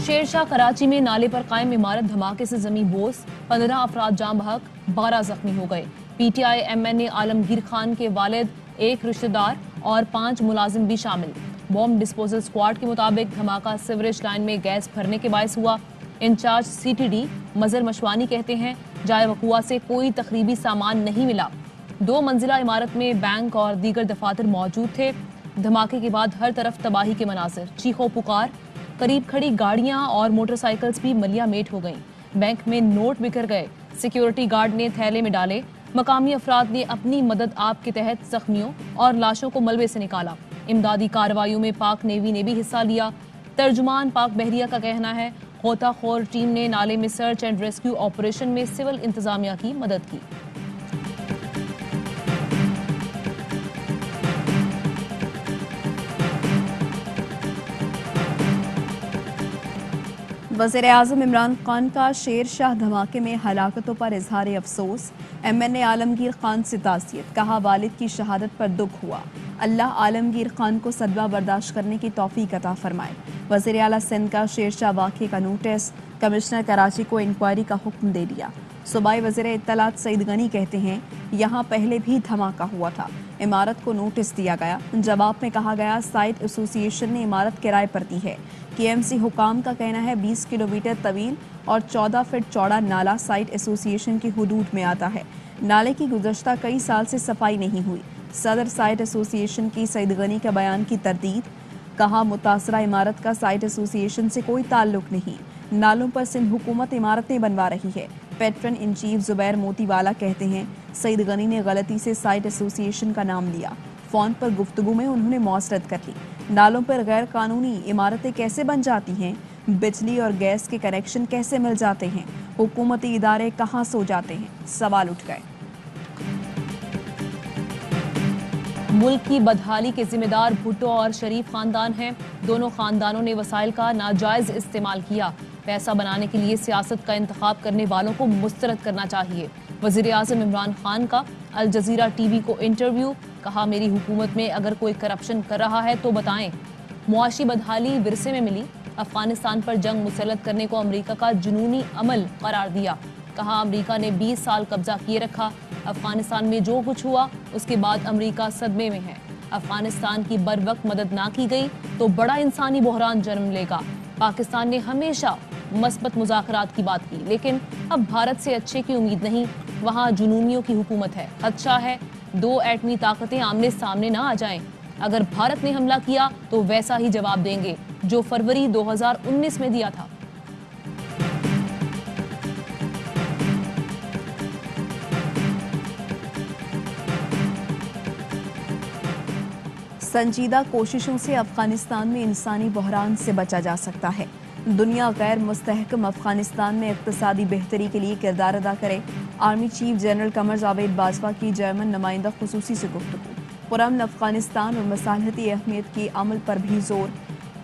शेरशाह कराची में नाले पर कायम इमारत धमाके से जमी बोस, 15 अफराद जाँ बहक, 12 जख्मी हो गए। पीटीआई एमएनए आलमगीर खान के वालिद, एक रिश्तेदार और 5 मुलाजिम भी शामिल। बॉम्ब डिस्पोजल स्क्वाड के मुताबिक धमाका सिवरेज लाइन में गैस भरने के बायस हुआ। इंचार्ज सीटीडी मजर मशवानी कहते हैं जाए वकुआ से कोई तकरीबी सामान नहीं मिला। 2 मंजिला इमारत में बैंक और दीगर दफातर मौजूद थे। धमाके के बाद हर तरफ तबाही के मनाजिर, चीखों पुकार, करीब खड़ी गाड़ियां और मोटरसाइकिल्स भी मलिया मेट हो गईं। बैंक में नोट बिखर गए। सिक्योरिटी गार्ड ने थैले में डाले। मकामी अफराद ने अपनी मदद आप के तहत जख्मियों और लाशों को मलबे से निकाला। इमदादी कार्रवाइयों में पाक नेवी ने भी हिस्सा लिया। तर्जुमान पाक बहरिया का कहना है गोताखोर टीम ने नाले में सर्च एंड रेस्क्यू ऑपरेशन में सिविल इंतजामिया की मदद की। वज़ीर-ए-आज़म इमरान खान का शेरशाह धमाके में हलाकतों पर इजहार अफसोस। एमएनए आलमगीर खान से ताज़ियत, कहा वालिद की शहादत पर दुख हुआ। अल्लाह आलमगीर खान को सदमा बर्दाश्त करने की तौफीक अता फरमाए। वज़ीर आला सिंध का शेरशाह वाक़े का नोटिस, कमिश्नर कराची को इंक्वायरी का हुक्म दे दिया। सूबाई वज़ीर इत्तलात सईद गनी कहते हैं यहाँ पहले भी धमाका हुआ था, इमारत को नोटिस दिया गया। जवाब में कहा गया साइट एसोसिएशन ने इमारत किराए पर दी है। केएमसी हुकाम का कहना है 20 किलोमीटर तवील और 14 फीट चौड़ा नाला साइट एसोसिएशन की हुदूद में आता है। नाले की गुज़श्ता कई साल से सफाई नहीं हुई। सदर साइट एसोसिएशन की सईद गनी के बयान की तरदीद, कहा मुतासरा इमारत का साइट एसोसिएशन से कोई ताल्लुक नहीं। नालों पर सिंध हुकूमत इमारतें बनवा रही है। Patron in chief Zubair Motiwala कहते हैं सईद गनी ने गलती से साइट एसोसिएशन का नाम लिया। फोन पर गुफ्तगू में उन्होंने मौसरत कर ली। नालों पर गैर कानूनी इमारतें कैसे बन जाती हैं? बिजली और गैस के कनेक्शन कैसे मिल जाते हैं? हुकूमती इदारे कहाँ सो जाते हैं? सवाल उठ गए। मुल्क की बदहाली के जिम्मेदार भुट्टो और शरीफ खानदान हैं। दोनों खानदानों ने वसाइल का नाजायज इस्तेमाल किया। पैसा बनाने के लिए सियासत का इंतखाब करने वालों को मुस्तरद करना चाहिए। वज़ीर आज़म इमरान खान का अल जज़ीरा टीवी को इंटरव्यू, कहा मेरी हुकूमत में अगर कोई करप्शन कर रहा है तो बताएं। मुआशी बदहाली विरसे में मिली। अफगानिस्तान पर जंग मुसल्लत करने को अमरीका का जुनूनी अमल करार दिया। कहा अमरीका ने 20 साल कब्जा किए रखा। अफगानिस्तान में जो कुछ हुआ उसके बाद अमरीका सदमे में है। अफगानिस्तान की बर वक्त मदद ना की गई तो बड़ा इंसानी बहरान जन्म लेगा। पाकिस्तान ने हमेशा मस्बत मुज़ाकरात की बात की, लेकिन अब भारत से अच्छे की उम्मीद नहीं। वहाँ जुनूनियों की हुकूमत है। खदशा है 2 एटमी ताकतें आमने सामने ना आ जाएं। अगर भारत ने हमला किया तो वैसा ही जवाब देंगे जो फरवरी 2019 में दिया था। संजीदा कोशिशों से अफगानिस्तान में इंसानी बहरान से बचा जा सकता है। दुनिया गैर मुस्तहकम अफगानिस्तान में इक्तिसादी बेहतरी के लिए किरदार अदा करे। Army chief general Qamar Javed Bajwa की जर्मन नुमाइंदा खुसूसी से गुफ्तगू। पुरअमन अफगानिस्तान और मसालहती अहमियत के अमल पर भी जोर।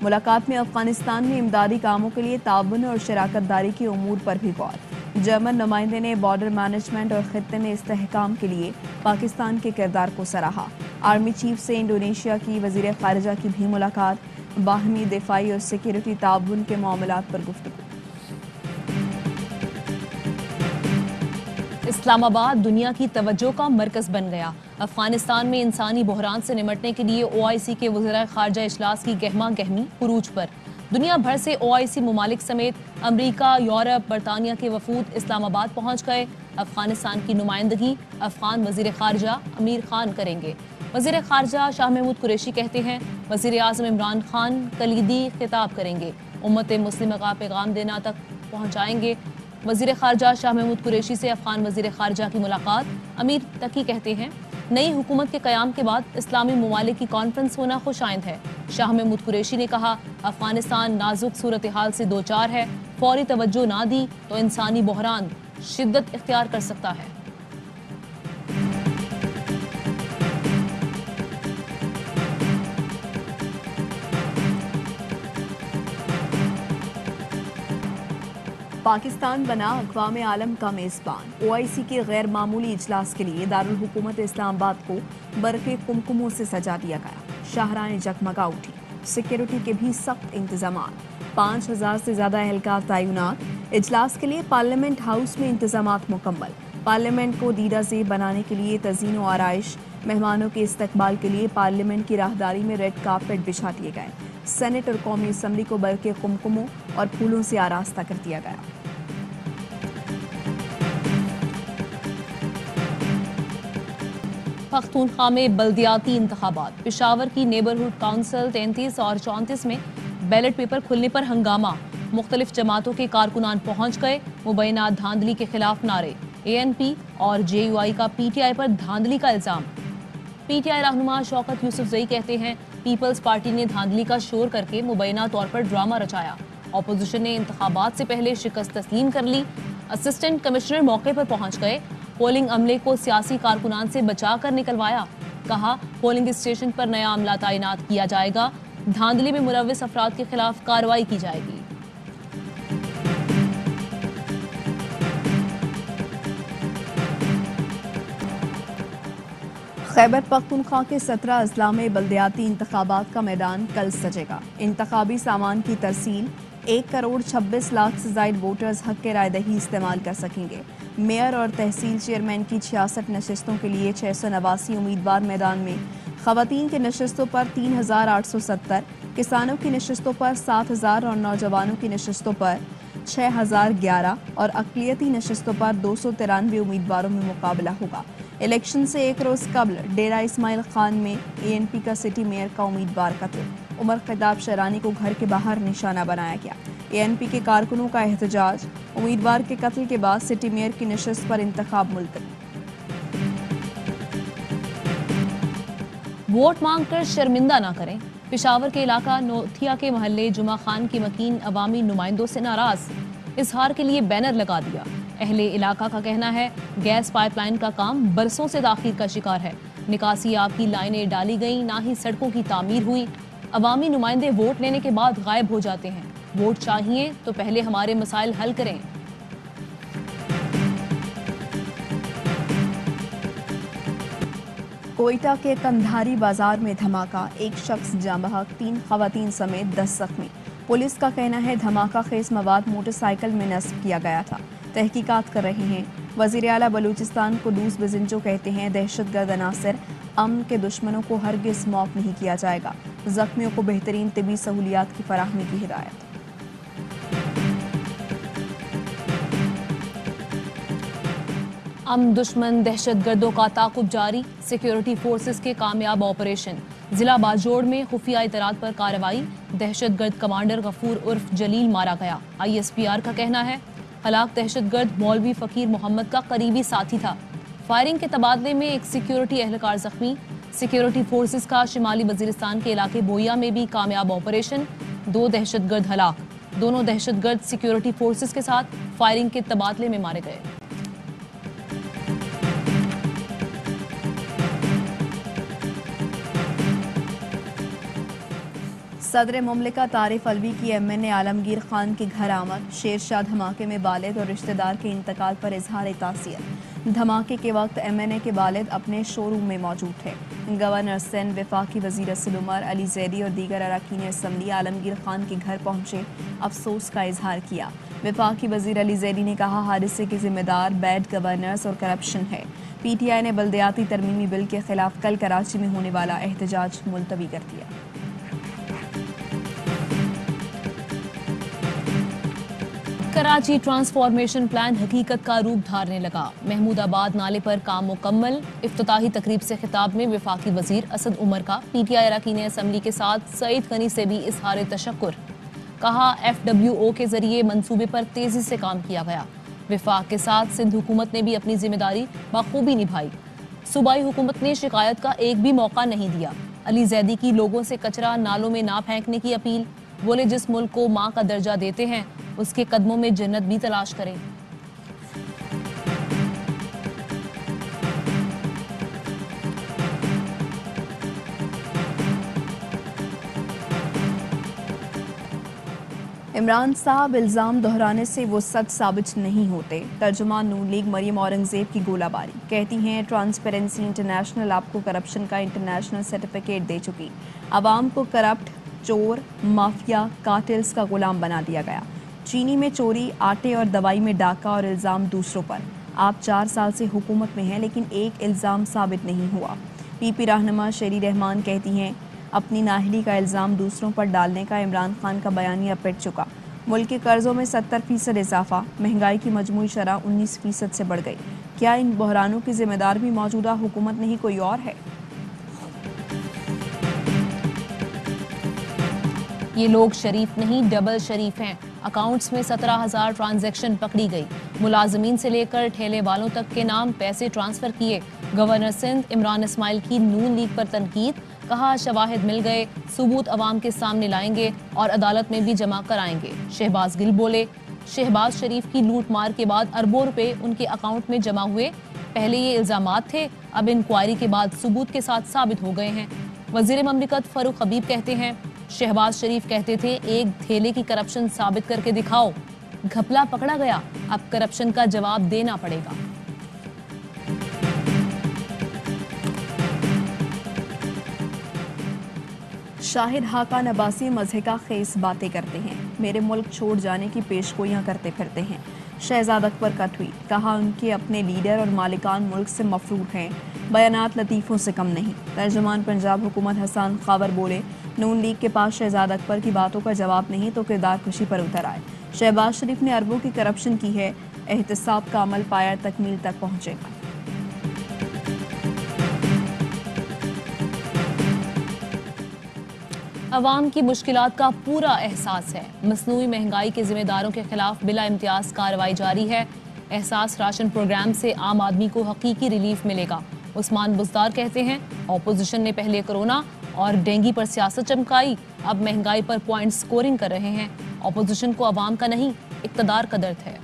मुलाकात में अफगानिस्तान में इमदादी कामों के लिए ताउन और शराकत दारी के उमूर पर भी गौर। जर्मन नुमाइंदे ने बॉर्डर मैनेजमेंट और खित्ते में इस्तेहकाम के लिए पाकिस्तान के किरदार को सराहा। आर्मी चीफ से इंडोनेशिया की वज़ीर ख़ारिजा की भी मुलाकात। बाहमी दिफाई और सिक्योरिटी ताउन के मामलात पर गुफ्तगू। इस्लामाबाद दुनिया की तवज्जो का मरकज बन गया। अफगानिस्तान में इंसानी बहरान से निमटने के लिए OIC के वज़ीर ख़ारिजा इजलास की गहमा गहमी उरूज पर। दुनिया भर से OIC ममालिक समेत अमरीका, यूरोप, बरतानिया के वफूद इस्लामाबाद पहुँच गए। अफगानिस्तान की नुमाइंदगी अफगान वज़ीर ख़ारिजा अमीर खान करेंगे। वज़ीर ख़ारिजा शाह महमूद कुरैशी कहते हैं वज़ीर आज़म इमरान खान कलीदी खिताब करेंगे, उम्मत मुस्लिम का पैगाम देना तक पहुँचाएंगे। वज़ीर ख़ारिजा शाह महमूद कुरैशी से अफगान वज़ीर ख़ारिजा की मुलाकात। अमीर तकी कहते हैं नई हुकूमत के क़याम के बाद इस्लामी ममालिक की कॉन्फ्रेंस होना खुशाइंद है। शाह महमूद कुरैशी ने कहा अफगानिस्तान नाजुक सूरत हाल से दो चार है, फौरी तवज्जो ना दी तो इंसानी बहरान शिद्दत इख्तियार कर सकता है। पाकिस्तान बना अक़वाम आलम का मेज़बान। OIC के गैर मामूली इजलास के लिए दारुल हुकूमत इस्लामाबाद को बरक़े कुमकुमों से सजा दिया गया। शाहराहें जगमगा उठी। सिक्योरिटी के भी सख्त इंतजाम। 5,000 से ज्यादा एहलकार तैनात। इजलास के लिए पार्लियामेंट हाउस में इंतजामात मुकम्मल। पार्लियामेंट को दीदाज़ेब बनाने के लिए तज़ीन व आराइश। मेहमानों के इस्तकबाल के लिए पार्लियामेंट की राहदारी में रेड कारपेट बिछा दिए गए। सेनेट और कौमी असम्बली को बल्कि कुमकुमों और फूलों से आरास्ता कर दिया गया। पख्तूनख्वा में बल्दियाती इंतखाबात। पेशावर की नेबरहुड काउंसिल 33 और 34 में बैलेट पेपर खुलने पर हंगामा। मुख्तलिफ जमातों के कारकुनान पहुंच गए। मुबैना धांधली के खिलाफ नारे। ANP और JUI का PTI पर धांधली का इल्जाम। PTI रहनुमा शौकत यूसुफजई कहते हैं पीपल्स पार्टी ने धांधली का शोर करके मुबैना तौर पर ड्रामा रचाया। ऑपोजिशन ने इंतखाबात से पहले शिकस्त तस्लीम कर ली। असिस्टेंट कमिश्नर मौके पर पहुंच गए। पोलिंग अमले को सियासी कारकुनान से बचा कर निकलवाया। कहा पोलिंग स्टेशन पर नया अमला तैनात किया जाएगा। धांधली में मुलव्विस अफराद के खिलाफ कार्रवाई की जाएगी। खैबर पख्तूनख्वा के 17 अजला में बल्दियाती इंतखाबात का मैदान कल सजेगा। इंतखाबी सामान की तरसील 1,26 लाख से जायद वोटर्स हक के रायदही इस्तेमाल कर सकेंगे। मेयर और तहसील चेयरमैन की 66 नशस्तों के लिए 689 उम्मीदवार मैदान में। खवातीन की नशस्तों पर 3,870, किसानों की नशस्तों पर 7,000 और नौजवानों की नशस्तों पर 6,011 और अक़लियती नशस्तों पर 293 उम्मीदवारों में मुकाबला होगा। इलेक्शन से एक रोज कबल डेरा इस्माइल खान में ANP का सिटी मेयर का उम्मीदवार कत्ल। उमर खिताब शरानी को घर के बाहर निशाना बनाया गया। ANP के कारकुनों का एहतजाज। उम्मीदवार के कत्ल के बाद सिटी मेयर की नशस्त पर इंतखाब मुलतवी। वोट मांगकर शर्मिंदा ना करें। पेशावर के इलाका नोथिया के महल्ले जुमा खान की मकीन अवामी नुमाइंदों से नाराज। इजहार के लिए बैनर लगा दिया। अहले इलाका का कहना है गैस पाइपलाइन का काम बरसों से ताखीर का शिकार है। निकासी आब की लाइनें डाली गई, ना ही सड़कों की तामीर हुई। अवामी नुमाइंदे वोट लेने के बाद गायब हो जाते हैं। वोट चाहिए तो पहले हमारे मसाइल हल करें। कोयटा के कंधारी बाजार में धमाका। एक शख्स जाँ बहक, 3 खवातीन समेत 10 जख्मी। पुलिस का कहना है धमाका खेज मवाद मोटरसाइकिल में नस्ब किया गया था। तहकीकात कर रहे हैं। वज़ीर आला बलूचिस्तान कुदूस बिजिंजो कहते हैं दहशतगर्द अनासर अमन के दुश्मनों को हरगिज़ माफ़ नहीं किया जाएगा। जख्मियों को बेहतरीन तिबी सहूलियात की फराहमी की हिदायत। अमन दुश्मन दहशतगर्दों का ताकुब जारी। सिक्योरिटी फोर्सेस के कामयाब ऑपरेशन। जिला बाजोड़ में खुफिया इतरात पर कार्रवाई। दहशतगर्द कमांडर गफूर उर्फ जलील मारा गया। ISPR का कहना है हलाक दहशतगर्द मौलवी फ़कीर मोहम्मद का करीबी साथी था। फायरिंग के तबादले में एक सिक्योरिटी एहलकार जख्मी। सिक्योरिटी फोर्सेस का शिमाली वजीरिस्तान के इलाके बोया में भी कामयाब ऑपरेशन। 2 दहशतगर्द हलाक। दोनों दहशतगर्द सिक्योरिटी फोर्सेस के साथ फायरिंग के तबादले में मारे गए। सदर मुमलिकत आरिफ अलवी की MNA आलमगीर खान के घर आमद। शेरशाह धमाके में वालिद और रिश्तेदार के इंतकाल पर इजहार तासियत। धमाके के वक्त MNA के वालिद अपने शोरूम में मौजूद थे। गवर्नर सिंध, वफाकी वजीर असल उमर अली जैदी और दीगर अरकान असम्बली आलमगीर खान के घर पहुंचे, अफसोस का इजहार किया। वफाकी वजीर अली जैदी ने कहा हादसे के जिम्मेदार बैड गवर्नर्स और करप्शन है। PTI ने बल्दियाती तरमीमी बिल के खिलाफ कल कराची में होने वाला एहतजाज मुलतवी कर दिया। कराची ट्रांसफॉर्मेशन प्लान हकीकत का रूप धारने लगा। महमूदाबाद नाले पर काम मुकम्मल। इफ्तिताही तकरीब से खिताब में वफाकी वजीर असद उमर का PTI अरकान असम्बली के साथ सईद गनी से भी इजहार तशक्कुर। कहा FWO के जरिए मंसूबे पर तेजी से काम किया गया। वफाक के साथ सिंध हुकूमत ने भी अपनी जिम्मेदारी बखूबी निभाई। सूबाई हुकूमत ने शिकायत का एक भी मौका नहीं दिया। अली जैदी की लोगों से कचरा नालों में ना फेंकने की अपील। बोले जिस मुल्क को माँ का दर्जा देते हैं उसके कदमों में जन्नत भी तलाश करें। इमरान साहब इल्ज़ाम दोहराने से वो सच साबित नहीं होते। तर्जुमान नून लीग मरियम औरंगजेब की गोलाबारी। कहती हैं ट्रांसपेरेंसी इंटरनेशनल आपको करप्शन का इंटरनेशनल सर्टिफिकेट दे चुकी। आवाम को करप्ट चोर, माफिया, कार्टेल्स का गुलाम बना दिया गया। चीनी में चोरी, आटे और दवाई में डाका और इल्ज़ाम दूसरों पर। आप 4 साल से हुकूमत में हैं लेकिन एक इल्ज़ाम साबित नहीं हुआ। पीपी रहनुमा शेरी रहमान कहती हैं, अपनी नाअहली का इल्ज़ाम दूसरों पर डालने का इमरान खान का बयानिया पिट चुका। मुल्क के कर्जों में 70% इजाफा, महंगाई की मजमूई शरह 19% से बढ़ गई। क्या इन बहरानों की जिम्मेदार भी मौजूदा हुकूमत नहीं कोई और है? ये लोग शरीफ नहीं डबल शरीफ हैं। अकाउंट्स में 17,000 ट्रांजैक्शन पकड़ी गई। मुलाजमीन से लेकर ठेले वालों तक के नाम पैसे ट्रांसफर किए। गवर्नर सिंध इमरान इस्माइल की नून लीग पर तनकीद, कहा शवाहिद मिल गए, सबूत अवाम के सामने लाएंगे और अदालत में भी जमा कराएंगे। शहबाज गिल बोले, शहबाज शरीफ की लूट मार के बाद अरबों रुपए उनके अकाउंट में जमा हुए। पहले ये इल्जामात थे, अब इंक्वायरी के बाद सबूत के साथ साबित हो गए हैं। वजीर ममलिकत फरूक हबीब कहते हैं, शहबाज शरीफ कहते थे एक थेले की करप्शन साबित करके दिखाओ। घपला पकड़ा गया, अब करप्शन का जवाब देना पड़ेगा। शाहिद हाकान अब्बासी मज़हिका खेस बातें करते हैं, मेरे मुल्क छोड़ जाने की पेशगोइयां करते फिरते हैं। शहजाद अकबर का ट्वीट, कहा उनके अपने लीडर और मालिकान मुल्क से मफरूर हैं, बयानात लतीफ़ों से कम नहीं। तर्जुमान पंजाब हुकूमत हसन खावर बोले, नून लीग के पास शहजाद अकबर की बातों का जवाब नहीं तो किरदार खुशी पर उतर आए। शहबाज शरीफ ने अरबों की करप्शन की है, एहतसाब का अमल पाया तकमील तक पहुंचेगा। अवाम की मुश्किलात का पूरा एहसास है। मसनूई महंगाई के जिम्मेदारों के खिलाफ बिला इम्तियाज कार्रवाई जारी है। एहसास राशन प्रोग्राम से आम आदमी को हकीकी रिलीफ मिलेगा। उस्मान बुज़दार कहते हैं, ऑपोजिशन ने पहले कोरोना और डेंगू पर सियासत चमकाई, अब महंगाई पर पॉइंट स्कोरिंग कर रहे हैं। ऑपोजिशन को अवाम का नहीं, इक़्तिदार का दर्द है।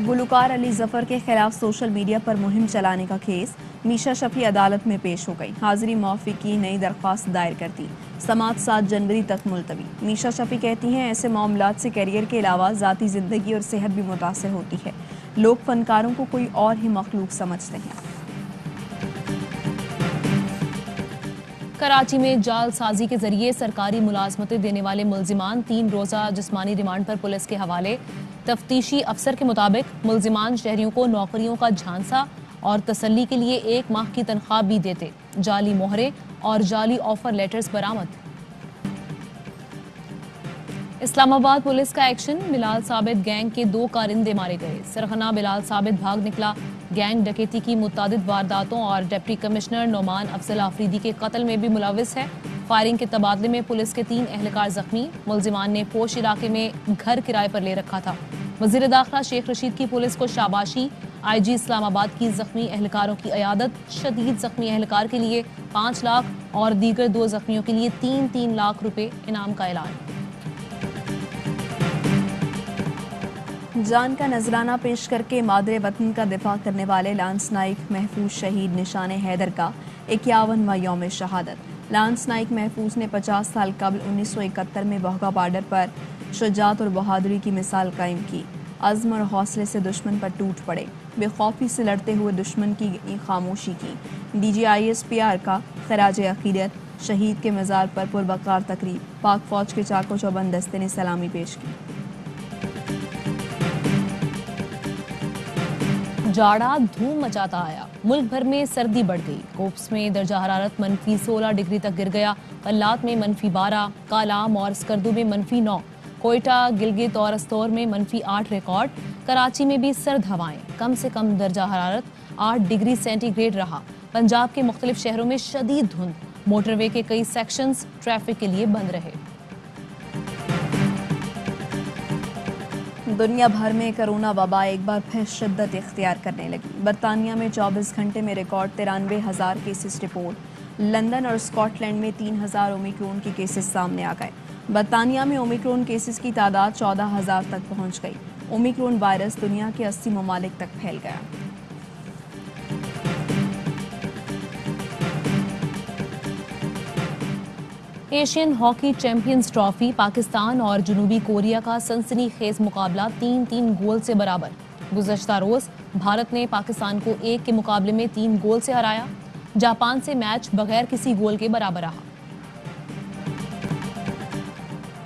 गुलकार अली जफर के खिलाफ सोशल मीडिया पर मुहिम चलाने का केस, मीशा शफी अदालत में पेश हो गई। हाजिरी माफी की नई दरख्वास्त दायर कर दी। समात 7 जनवरी तक मुलतवी। मीशा शफी कहती हैं, ऐसे मामलात से करियर के अलावा ज़ाती ज़िंदगी और सेहत भी मुतासर होती है। लोग फनकारों को कोई और ही मखलूक समझते हैं। कराची में जालसाजी के जरिए सरकारी मुलाजमतें देने वाले मुल्जिमान 3 रोज़ा जिस्मानी रिमांड पर पुलिस के हवाले। तफ्तीशी अफसर के मुताबिक मुल्जिमान शहरियों को नौकरियों का झांसा और तसल्ली के लिए 1 माह की तनख्वाह भी देते। जाली मोहरे और जाली ऑफर लेटर्स बरामद। इस्लामाबाद पुलिस का एक्शन, बिलाल साबित गैंग के 2 कारिंदे मारे गए। सरगना बिलाल साबित भाग निकला। गैंग डकैती की मुतादिद वारदातों और डिप्टी कमिश्नर नोमान अफजल आफरीदी के कत्ल में भी मुलविस है। फायरिंग के तबादले में पुलिस के 3 एहलकार जख्मी। मुल्जिमान ने पोश इलाके में घर किराए पर ले रखा था। वजीर दाखिला शेख रशीद की पुलिस को शाबाशी। IG इस्लामाबाद की जख्मी एहलकारों की अयादत। शदीद जख्मी एहलकार के लिए 5 लाख और दीगर 2 जख्मियों के लिए 3-3 लाख रुपए इनाम का ऐलान। जान का नजराना पेश करके मादरे वतन का दिफा करने वाले लांस नाइक महफूज शहीद निशान हैदर का 51वां यौम शहादत। लांस नाइक महफूज ने 50 साल कबल 1971 में बहगा बॉर्डर पर शुजाअत और बहादुरी की मिसाल कायम की। अज़्म और हौसले से दुश्मन पर टूट पड़े। बेखौफी से लड़ते हुए दुश्मन की खामोशी की। DGISPR का खराज अकीदत। शहीद के मज़ार पर पुरवकार तकरीब। पाक फौज के चाको चौबंद दस्ते ने सलामी पेश की। जाड़ा धूम मचाता आया। मुल्क भर में सर्दी बढ़ गई। कोप्स में दर्जा हरारत -16 डिग्री तक गिर गया। कल्लात में -12, कालाम और स्कर्दू में -9, कोयटा, गिलगित और अस्तौर में -8 रिकॉर्ड। कराची में भी सर्द हवाएं। कम से कम दर्जा हरारत 8 डिग्री सेंटीग्रेड रहा। पंजाब के मुख्तलिफ शहरों में शदीद धुंध। मोटरवे के कई सेक्शंस ट्रैफिक के लिए बंद रहे। दुनिया भर में कोरोना वबा एक बार फिर शिद्दत इख्तियार करने लगी। बरतानिया में 24 घंटे में रिकॉर्ड 93,000 केसेस रिपोर्ट। लंदन और स्कॉटलैंड में 3,000 ओमिक्रॉन के केसेस सामने आ गए। बरतानिया में ओमिक्रॉन केसेस की तादाद 14,000 तक पहुंच गई। ओमिक्रॉन वायरस दुनिया के 80 ममालिक तक फैल गया। Asian hockey champions trophy, Pakistan और जनूबी कोरिया का सनसनीखेज मुकाबला 3-3 गोल से बराबर। गुज़श्ता रोज भारत ने पाकिस्तान को 1 के मुकाबले में 3 गोल से हराया। जापान से मैच बगैर किसी गोल के बराबर रहा।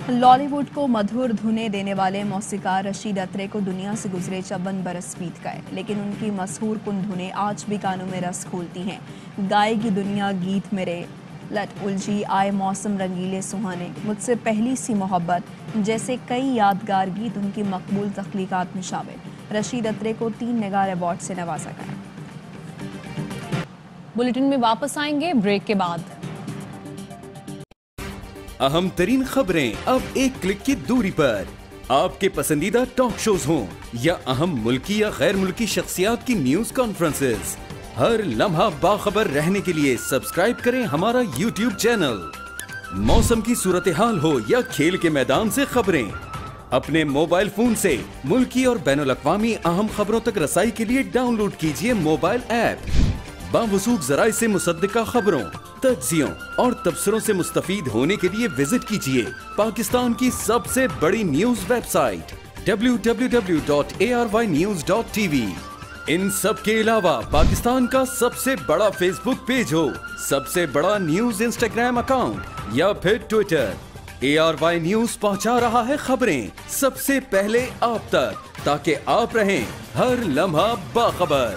लॉलीवुड को मधुर धुनें देने वाले मौसीकार रशीद अत्रे को दुनिया से गुजरे 54 बरस बीत गए, लेकिन उनकी मशहूर कुन धुनें आज भी कानों में रस खोलती हैं। गाएगी दुनिया गीत मेरे, लट उलझी आए मौसम रंगीले सुहाने, मुझसे पहली सी मोहब्बत जैसे कई यादगार गीत उनकी मकबूल तख्लीकात में शामिल। रशीद अत्रे को 3 निगार अवार्ड से नवाजा गया। बुलेटिन में वापस आएंगे ब्रेक के बाद। अहम तरीन खबरें अब एक क्लिक की दूरी पर। आपके पसंदीदा टॉक शोज हों या अहम मुल्की या गैर मुल्की शख्सियात की न्यूज कॉन्फ्रेंसेस, हर लम्हा बाखबर रहने के लिए सब्सक्राइब करें हमारा YouTube चैनल। मौसम की सूरत हाल हो या खेल के मैदान से खबरें, अपने मोबाइल फोन से मुल्की और बैनुल-अक़वामी अहम खबरों तक रसाई के लिए डाउनलोड कीजिए मोबाइल ऐप। बावसूख ज़राए से मुसद्दिका खबरों, तज्ज़ियों और तबसरों से मुस्तफ़ीद होने के लिए विजिट कीजिए पाकिस्तान की सबसे बड़ी न्यूज वेबसाइट www.arYnews.tv। इन सब के अलावा पाकिस्तान का सबसे बड़ा फेसबुक पेज हो, सबसे बड़ा न्यूज इंस्टाग्राम अकाउंट या फिर ट्विटर, ARY न्यूज पहुंचा रहा है खबरें सबसे पहले आप तक, ताकि आप रहें हर लम्हा बाखबर।